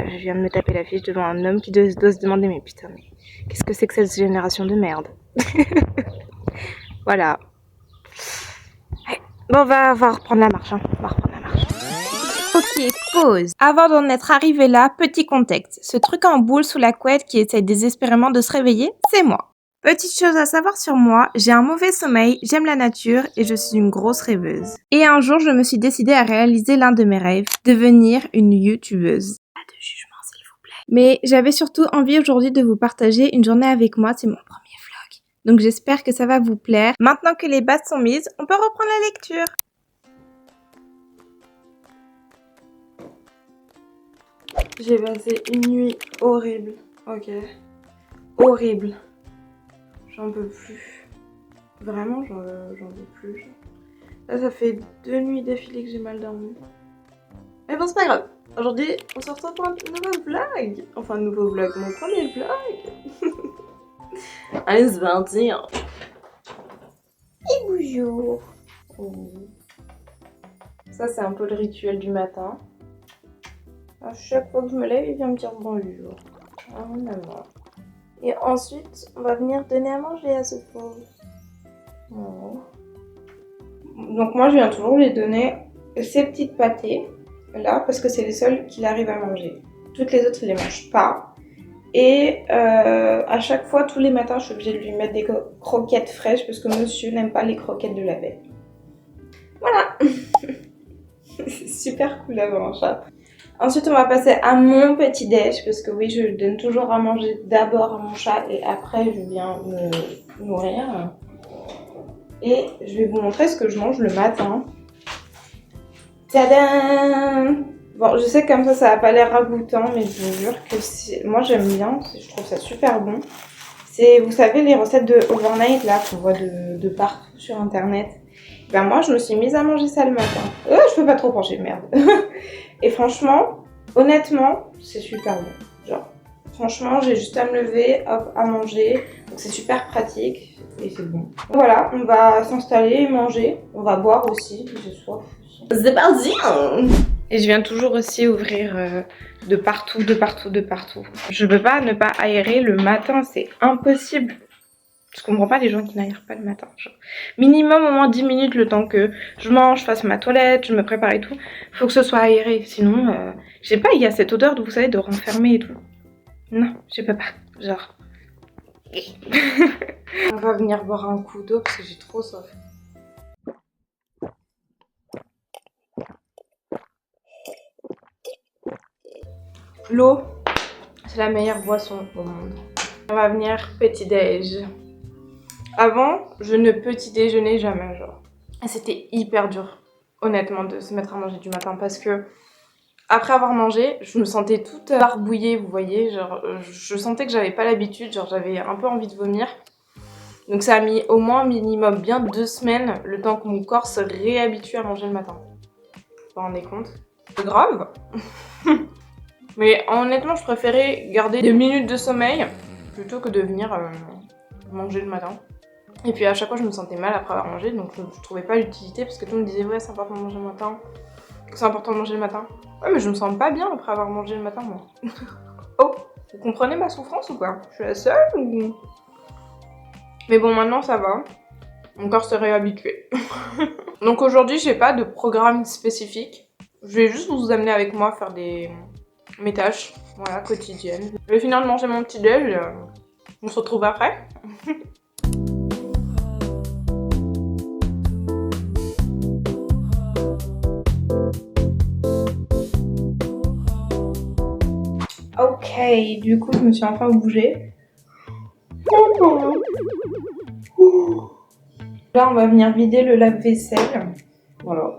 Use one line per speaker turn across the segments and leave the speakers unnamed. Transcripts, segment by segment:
Je viens de me taper la fiche devant un homme qui doit se demander mais putain mais qu'est-ce que c'est que cette génération de merde. Voilà. Ouais. Bon on va reprendre la marche, hein. On va reprendre la marche. Ok, pause. Avant d'en être arrivé là, petit contexte. Ce truc en boule sous la couette qui essaye désespérément de se réveiller, c'est moi. Petite chose à savoir sur moi, j'ai un mauvais sommeil, j'aime la nature et je suis une grosse rêveuse. Et un jour, je me suis décidée à réaliser l'un de mes rêves, devenir une youtubeuse. Pas de jugement s'il vous plaît. Mais j'avais surtout envie aujourd'hui de vous partager une journée avec moi, c'est mon premier vlog. Donc j'espère que ça va vous plaire. Maintenant que les bases sont mises, on peut reprendre la lecture. J'ai passé une nuit horrible, ok. Horrible. J'en peux plus. Vraiment, j'en peux plus. Là, ça fait 2 nuits d'affilée que j'ai mal dormi. Mais bon, c'est pas grave. Aujourd'hui, on se retrouve pour un nouveau vlog. Enfin, un nouveau vlog, mon premier vlog. Allez, c'est parti. Et bonjour. Oh. Ça, c'est un peu le rituel du matin. À chaque fois que je me lève, il vient me dire bonjour. Ah, maman. Et ensuite, on va venir donner à manger à ce pauvre. Oh. Donc moi, je viens toujours lui donner ces petites pâtées là parce que c'est les seuls qu'il arrive à manger. Toutes les autres, il les mange pas. Et à chaque fois, tous les matins, je suis obligée de lui mettre des croquettes fraîches parce que monsieur n'aime pas les croquettes de la veille. Voilà. C'est super cool d'avoir un chat. Ensuite, on va passer à mon petit déj parce que oui, je donne toujours à manger d'abord à mon chat et après, je viens me nourrir. Et je vais vous montrer ce que je mange le matin. Tadam! Bon, je sais que comme ça va pas l'air ragoûtant, mais je vous jure que moi j'aime bien, je trouve ça super bon. C'est, vous savez, les recettes de overnight là qu'on voit de partout sur internet. Ben moi, je me suis mise à manger ça le matin. Je peux pas trop pencher, merde. Et franchement, honnêtement, c'est super bon. Genre, franchement, j'ai juste à me lever, hop, à manger. Donc c'est super pratique et c'est bon. Voilà, on va s'installer et manger. On va boire aussi, j'ai soif. C'est parti! Et je viens toujours aussi ouvrir de partout. Je peux pas ne pas aérer le matin, c'est impossible. Je comprends pas les gens qui n'aèrent pas le matin. Genre, minimum au moins 10 minutes le temps que je mange, fasse ma toilette, je me prépare et tout. Faut que ce soit aéré, sinon, je sais pas, il y a cette odeur de, vous savez, de renfermer et tout. Non, je peux pas. Genre. On va venir boire un coup d'eau parce que j'ai trop soif. L'eau, c'est la meilleure boisson au monde. On va venir petit déj. Avant, je ne petit déjeunais jamais, genre. Et c'était hyper dur, honnêtement, de se mettre à manger du matin parce que après avoir mangé, je me sentais toute barbouillée, vous voyez, genre je sentais que j'avais pas l'habitude, genre j'avais un peu envie de vomir. Donc ça a mis au moins minimum bien 2 semaines le temps que mon corps se réhabitue à manger le matin. Vous vous rendez compte? C'est grave. Mais honnêtement, je préférais garder des minutes de sommeil plutôt que de venir manger le matin. Et puis à chaque fois, je me sentais mal après avoir mangé, donc je trouvais pas l'utilité parce que tout le monde me disait ouais, c'est important de manger le matin. C'est important de manger le matin. Ouais, mais je me sens pas bien après avoir mangé le matin, moi. Oh, vous comprenez ma souffrance ou quoi? Je suis la seule ou... Mais bon, maintenant ça va. Mon corps s'est réhabitué. Donc aujourd'hui, j'ai pas de programme spécifique. Je vais juste vous amener avec moi faire mes tâches, voilà, quotidiennes. Je vais finir de manger mon petit déj. On se retrouve après. Ok, du coup, je me suis enfin bougée. Là, on va venir vider le lave-vaisselle. Voilà.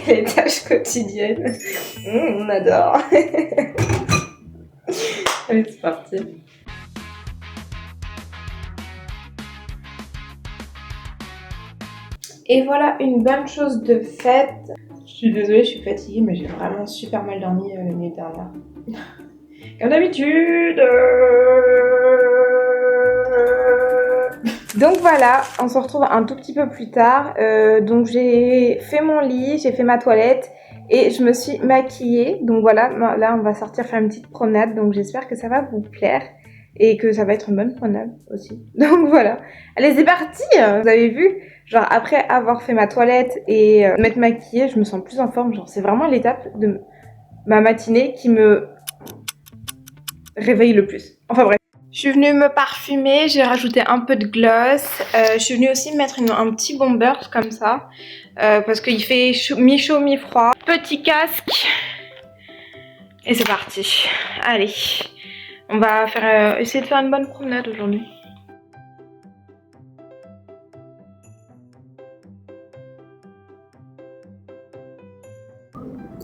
Les tâches quotidiennes. On adore. Allez, c'est parti. Et voilà une bonne chose de faite. Je suis désolée, je suis fatiguée, mais j'ai vraiment super mal dormi la nuit dernière. Comme d'habitude. Donc voilà, on se retrouve un tout petit peu plus tard. Donc j'ai fait mon lit, j'ai fait ma toilette Et je me suis maquillée. Donc voilà, là on va sortir faire une petite promenade. Donc j'espère que ça va vous plaire. Et que ça va être une bonne promenade aussi. Donc voilà. Allez, c'est parti! Vous avez vu? Genre après avoir fait ma toilette et m'être maquillée, je me sens plus en forme. Genre c'est vraiment l'étape de ma matinée qui me réveille le plus. Enfin bref. Je suis venue me parfumer, j'ai rajouté un peu de gloss. Je suis venue aussi mettre un petit bomber comme ça. Parce qu'il fait mi-chaud, mi-froid. Petit casque. Et c'est parti. Allez. On va essayer de faire une bonne promenade aujourd'hui.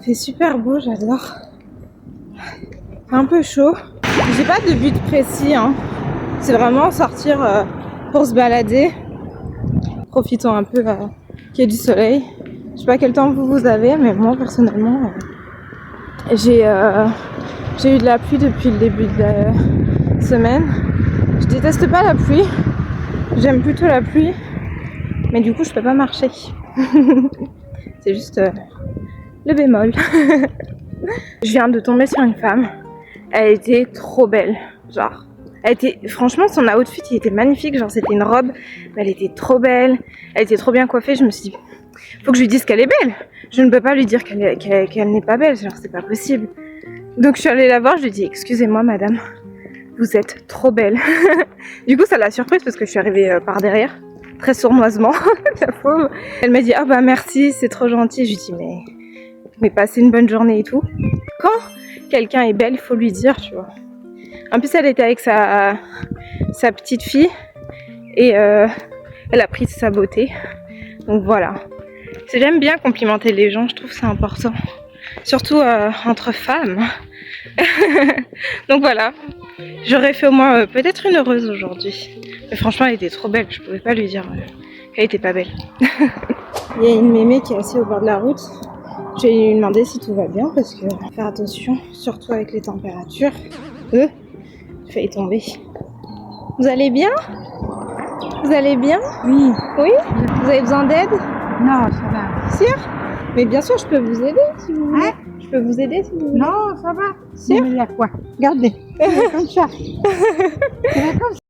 C'est super beau, j'adore. Un peu chaud. J'ai pas de but précis, hein. C'est vraiment sortir pour se balader. Profitons un peu qu'il y ait du soleil. Je sais pas quel temps vous avez, mais moi personnellement, j'ai eu de la pluie depuis le début de la semaine. Je déteste pas la pluie. J'aime plutôt la pluie. Mais du coup, je peux pas marcher. C'est juste le bémol. Je viens de tomber sur une femme. Elle était trop belle. Genre, franchement, son outfit, il était magnifique. Genre, c'était une robe, mais elle était trop belle. Elle était trop bien coiffée. Je me suis dit, faut que je lui dise qu'elle est belle. Je ne peux pas lui dire qu'elle n'est pas belle. Genre, c'est pas possible. Donc, je suis allée la voir. Je lui ai dit, excusez-moi, madame, vous êtes trop belle. Du coup, ça l'a surprise parce que je suis arrivée par derrière, très sournoisement. La pauvre. Elle m'a dit, ah bah merci, c'est trop gentil. Je lui ai dit, mais passez une bonne journée et tout. Quand quelqu'un est belle, il faut lui dire, tu vois. En plus, elle était avec sa petite fille et elle a pris sa beauté. Donc voilà. J'aime bien complimenter les gens, je trouve que c'est important. Surtout entre femmes. Donc voilà. J'aurais fait au moins peut-être une heureuse aujourd'hui. Mais franchement, elle était trop belle. Je pouvais pas lui dire qu'elle était pas belle. Il y a une mémé qui est assise au bord de la route. Je vais lui demander si tout va bien parce que faire attention, surtout avec les températures. Je vais y tomber. Vous allez bien? Vous allez bien?
Oui.
Oui? Vous avez besoin d'aide?
Non, ça va.
Sûr? Mais bien sûr, je peux vous aider si vous voulez.
Hein?
Je peux vous aider si vous voulez.
Non, ça va.
Sûr?
Mais il y a quoi? Regardez. Comme ça.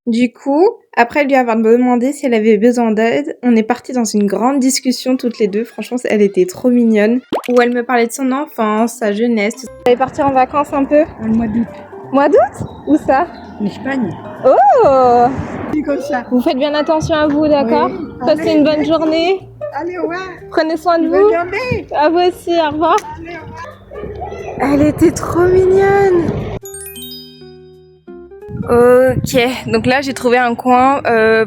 Du coup, après lui avoir demandé si elle avait besoin d'aide, on est parti dans une grande discussion toutes les deux. Franchement, elle était trop mignonne. Où elle me parlait de son enfance, sa jeunesse. Vous allez partir en vacances un peu?
Le mois d'août.
Mois d'août? Où ça?
En Espagne.
Oh!
C'est comme ça.
Vous faites bien attention à vous, d'accord?
Oui.
Passez
Allez.
une bonne journée.
Allez, au revoir.
Prenez soin de
Bonne
vous.
journée.
À vous aussi, au revoir.
Allez, au revoir.
Elle était trop mignonne. Ok, donc là j'ai trouvé un coin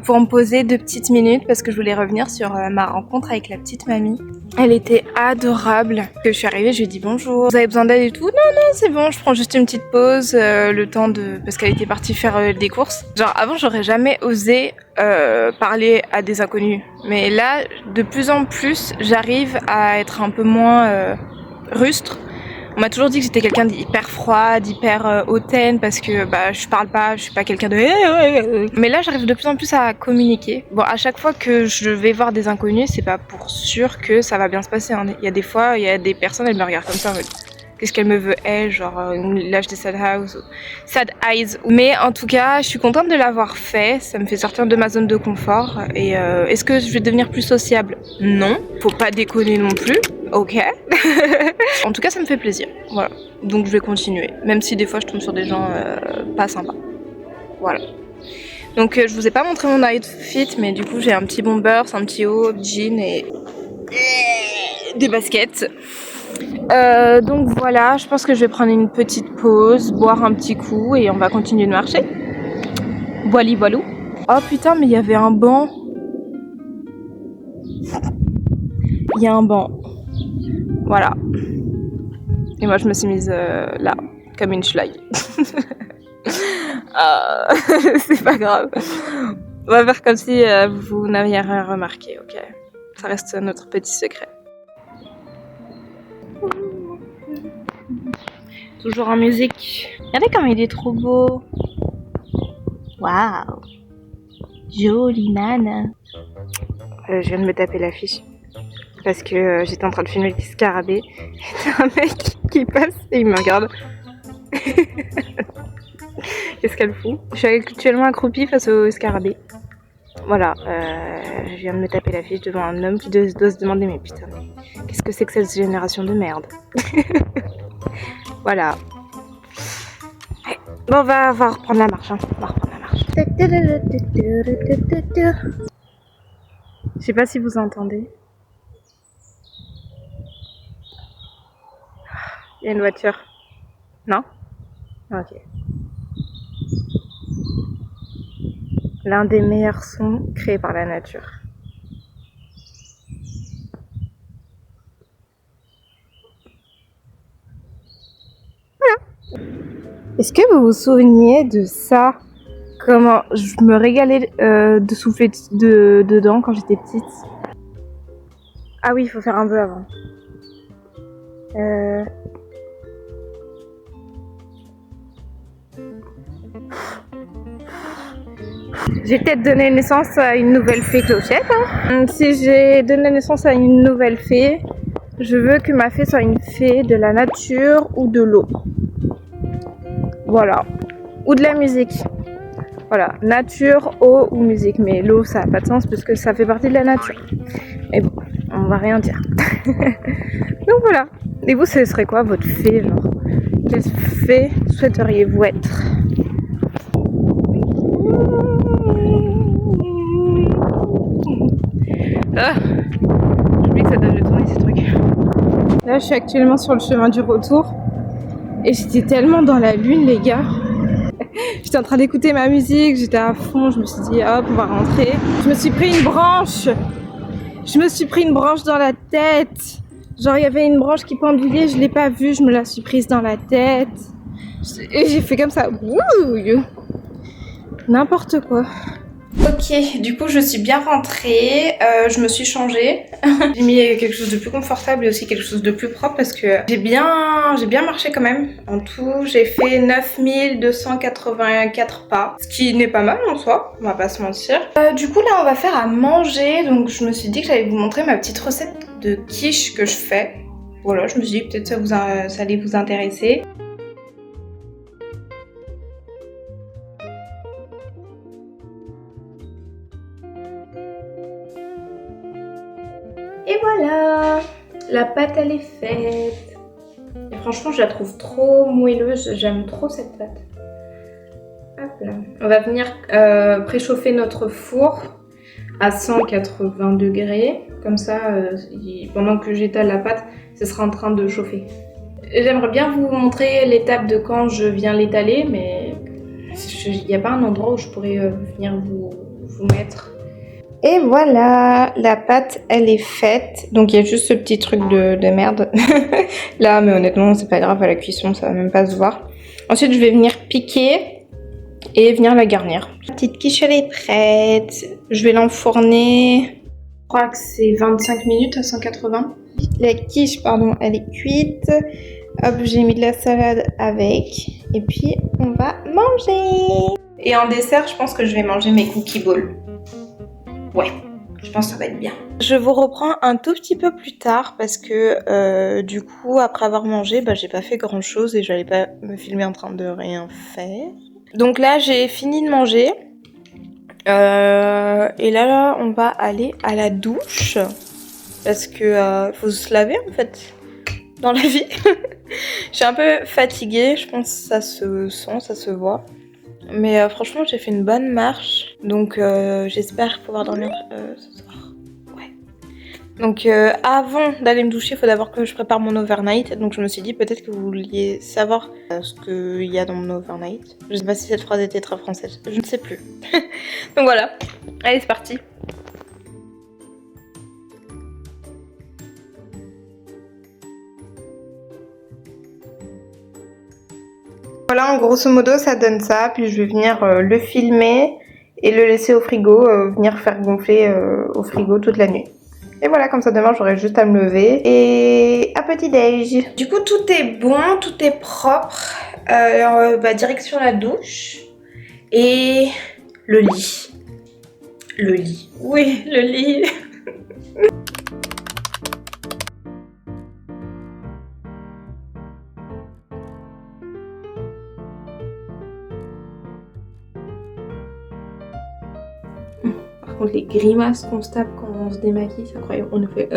pour me poser 2 petites minutes parce que je voulais revenir sur ma rencontre avec la petite mamie. Elle était adorable. Que je suis arrivée, je lui ai dit bonjour. Vous avez besoin d'aide et tout? Non, non, c'est bon, je prends juste une petite pause, le temps de... Parce qu'elle était partie faire des courses. Genre avant j'aurais jamais osé parler à des inconnus. Mais là, de plus en plus, j'arrive à être un peu moins rustre. On m'a toujours dit que j'étais quelqu'un d'hyper froid, d'hyper hautaine parce que bah je parle pas, je suis pas quelqu'un de... Mais là j'arrive de plus en plus à communiquer. Bon, à chaque fois que je vais voir des inconnus, c'est pas pour sûr que ça va bien se passer. Hein. Il y a des fois, il y a des personnes, elles me regardent comme ça en mode... Qu'est-ce qu'elle me veut, elle, genre l'âge des sad eyes. Mais en tout cas, je suis contente de l'avoir fait. Ça me fait sortir de ma zone de confort. Et est-ce que je vais devenir plus sociable? Non. Faut pas déconner non plus. Ok. En tout cas, ça me fait plaisir. Voilà. Donc je vais continuer. Même si des fois je tombe sur des gens pas sympas. Voilà. Donc je vous ai pas montré mon outfit, mais du coup j'ai un petit bomber, un petit haut, jean et des baskets. Donc voilà, je pense que je vais prendre une petite pause, boire un petit coup et on va continuer de marcher. Voili voilou. Oh putain, mais il y avait un banc. Il y a un banc. Voilà. Et moi je me suis mise là, comme une schlag. C'est pas grave. On va faire comme si vous n'aviez rien remarqué, ok? Ça reste notre petit secret. Toujours en musique. Regardez comme il est trop beau. Waouh. Jolie nana. Je viens de me taper l'affiche. parce que j'étais en train de filmer le scarabée. Et t'as un mec qui passe et il me regarde. Qu'est-ce qu'elle fout? Je suis actuellement accroupie face au scarabée. Voilà, je viens de me taper la fiche devant un homme qui doit se demander mais putain, qu'est-ce que c'est que cette génération de merde? Voilà. Bon, on va reprendre la marche. Hein. On va reprendre la marche. Je sais pas si vous entendez. Il y a une voiture. Non? Ok. L'un des meilleurs sons créés par la nature. Voilà. Est-ce que vous vous souveniez de ça? Comment je me régalais de souffler dedans quand j'étais petite. Ah oui, il faut faire un peu avant. J'ai peut-être donné naissance à une nouvelle fée clochette. Hein. Si j'ai donné naissance à une nouvelle fée, je veux que ma fée soit une fée de la nature ou de l'eau. Voilà. Ou de la musique. Voilà. Nature, eau ou musique. Mais l'eau, ça n'a pas de sens parce que ça fait partie de la nature. Mais bon, on va rien dire. Donc voilà. Et vous, ce serait quoi votre fée, genre? Quelle fée souhaiteriez-vous être? Ah, j'oublie que ça donne le tourner ces trucs. Là, je suis actuellement sur le chemin du retour. Et j'étais tellement dans la lune, les gars. J'étais en train d'écouter ma musique, j'étais à fond. Je me suis dit, hop, on va rentrer. Je me suis pris une branche. Je me suis pris une branche dans la tête. Genre, il y avait une branche qui pendulait, je l'ai pas vue, je me la suis prise dans la tête. Et j'ai fait comme ça. Wouh, n'importe quoi. Ok, du coup je suis bien rentrée, je me suis changée. J'ai mis quelque chose de plus confortable et aussi quelque chose de plus propre parce que j'ai bien marché quand même. En tout, j'ai fait 9284 pas, ce qui n'est pas mal en soi, on va pas se mentir. Du coup là on va faire à manger, donc je me suis dit que j'allais vous montrer ma petite recette de quiche que je fais. Voilà, je me suis dit que peut-être ça allait vous intéresser. Et voilà, la pâte elle est faite. Et franchement je la trouve trop moelleuse, j'aime trop cette pâte. Hop là. On va venir préchauffer notre four à 180 degrés. Comme ça, pendant que j'étale la pâte, ce sera en train de chauffer. J'aimerais bien vous montrer l'étape de quand je viens l'étaler, mais il n'y a pas un endroit où je pourrais venir vous mettre. Et voilà, la pâte elle est faite. Donc il y a juste ce petit truc de merde là, mais honnêtement c'est pas grave, à la cuisson ça va même pas se voir. Ensuite je vais venir piquer et venir la garnir. La petite quiche elle est prête. Je vais l'enfourner. Je crois que c'est 25 minutes à 180. La quiche pardon elle est cuite. Hop, j'ai mis de la salade avec. Et puis on va manger. Et en dessert je pense que je vais manger mes cookie balls. Ouais, je pense que ça va être bien. Je vous reprends un tout petit peu plus tard parce que du coup, après avoir mangé, j'ai pas fait grand chose et j'allais pas me filmer en train de rien faire. Donc là, j'ai fini de manger. Et là, on va aller à la douche parce que faut se laver en fait dans la vie. Je suis un peu fatiguée, je pense que ça se sent, ça se voit. Mais franchement j'ai fait une bonne marche, donc j'espère pouvoir dormir ce soir. Ouais. Donc avant d'aller me doucher, il faut d'abord que je prépare mon overnight. Donc je me suis dit peut-être que vous vouliez savoir ce qu'il y a dans mon overnight. Je sais pas si cette phrase était très française, je ne sais plus. Donc voilà, allez c'est parti. Voilà, en grosso modo, ça donne ça. Puis je vais venir le filmer et le laisser au frigo, venir faire gonfler au frigo toute la nuit. Et voilà, comme ça demain, j'aurai juste à me lever et à petit déj. Du coup, tout est bon, tout est propre. Direction la douche et le lit. Le lit. Oui, le lit. Par contre les grimaces qu'on se tape quand on se démaquille, c'est incroyable. On nous fait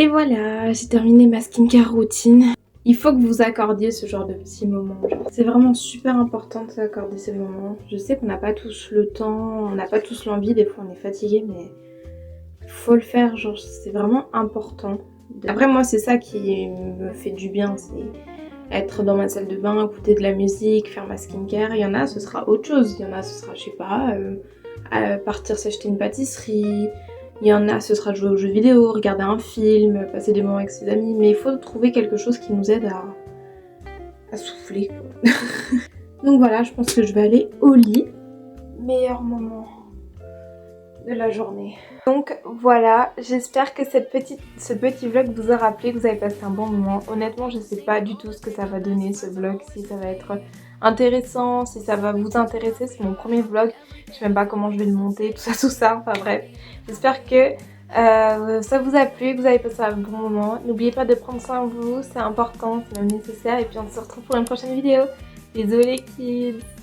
Et voilà, j'ai terminé ma skincare routine. Il faut que vous accordiez ce genre de petits moments. C'est vraiment super important de s'accorder ces moments. Je sais qu'on n'a pas tous le temps, on n'a pas tous l'envie, des fois on est fatigué, mais il faut le faire, genre c'est vraiment important. Après moi c'est ça qui me fait du bien, c'est être dans ma salle de bain, écouter de la musique, faire ma skincare. Il y en a ce sera autre chose, il y en a ce sera je sais pas, partir s'acheter une pâtisserie. Il y en a, ce sera jouer aux jeux vidéo, regarder un film, passer des moments avec ses amis. Mais il faut trouver quelque chose qui nous aide à souffler, quoi. Donc voilà, je pense que je vais aller au lit. Meilleur moment de la journée. Donc voilà, j'espère que ce petit vlog vous aura plu, que vous avez passé un bon moment. Honnêtement, je sais pas du tout ce que ça va donner ce vlog, si ça va être intéressant, si ça va vous intéresser. C'est mon premier vlog, je sais même pas comment je vais le monter, tout ça, enfin bref. J'espère que ça vous a plu, que vous avez passé un bon moment. N'oubliez pas de prendre soin de vous, c'est important, c'est même nécessaire. Et puis on se retrouve pour une prochaine vidéo. Bisous les kids!